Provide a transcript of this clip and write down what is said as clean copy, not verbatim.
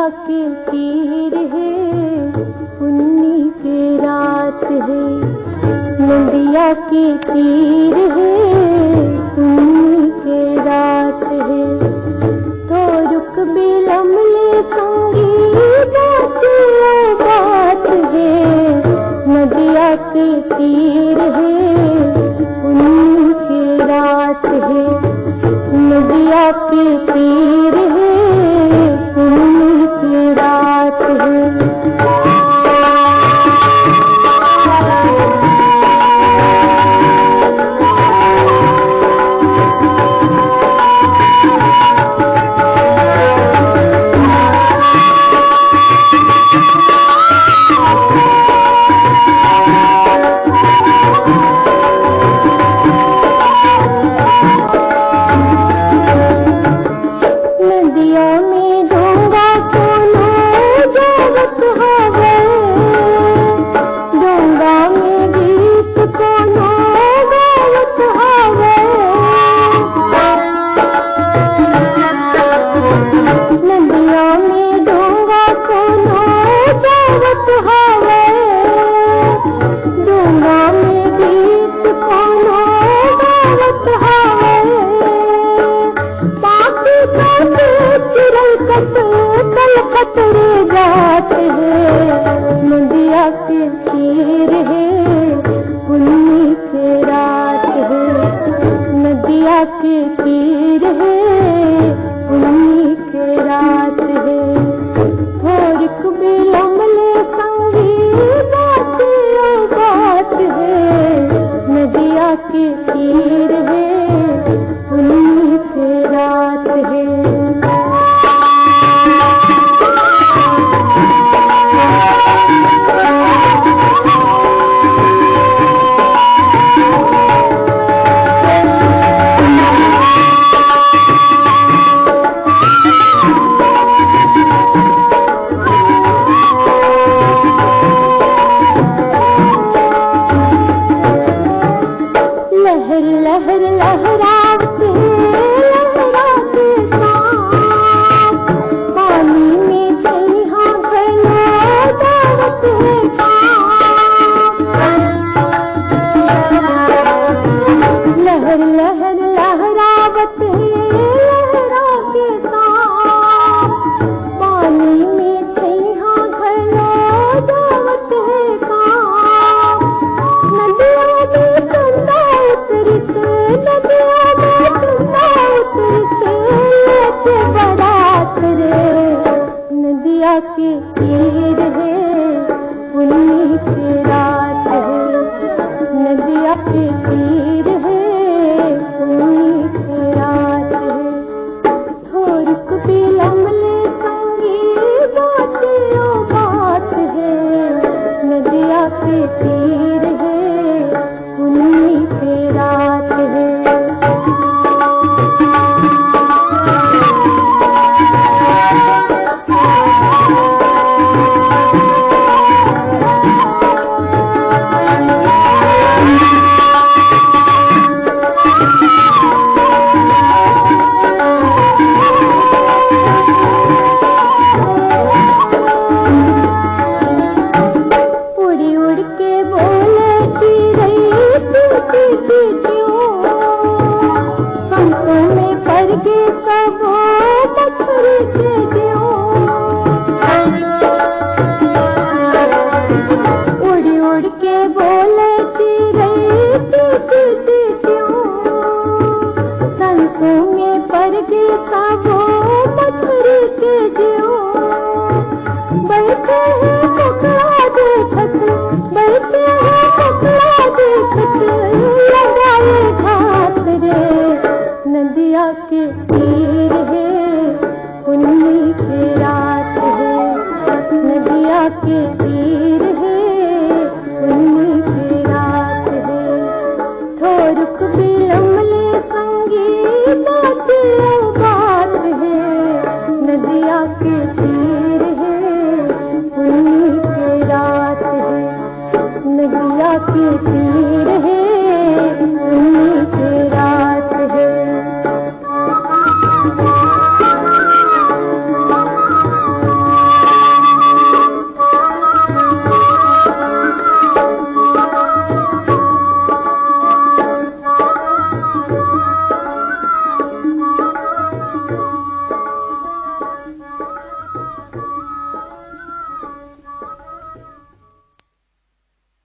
के तीर है, पुन्नी के रात है। नदिया के तीर है, पुन्नी के रात है। तो रुक बिलमले संगी बात है। नदिया के तीर है, पुन्नी के रात है। नदिया के तीर है, पुन्नी की रात है। नदिया के तीर है, पुन्नी के रात है। नदिया के तीर है, पुन्नी के रात है। थोड़क बिलमले संगी बात है। नदिया के तीर है, पुन्नी के रात है। लहर लहर लहराते लहराते सांप, पानी में सैहा गलो दावत है सांप। लहर लहर लहरावते लहराते सांप, पानी में सैहा गलो दावत है सांप। नदिया में चंदा उतरी से, नदिया में चंदा उतरी से, लेके बारात रे। नदिया के तीर है, पुन्नी की रात है। नदिया के तीर है, पुन्नी की रात है। थोड़क बिलमले संगी बात है। नदिया के तीर है, पुन्नी की रात है। उड़ी उड़ के बोले संतों में पड़ गए सब पत्थर के दियो। उड़ी उड़ के बोले संतों में पड़ गए सब पत्थर के दियो। बैठे हैं कपड़ा देखत, बैठे हैं कपड़ा देखत, लगाए घात रे। नदिया के तीर है, पुन्नी की रात है। नदिया के तीर है, पुन्नी की रात है। थोड़क बिलमले संगी बात है। नदिया के तीर है, पुन्नी की रात है। नदिया के तीर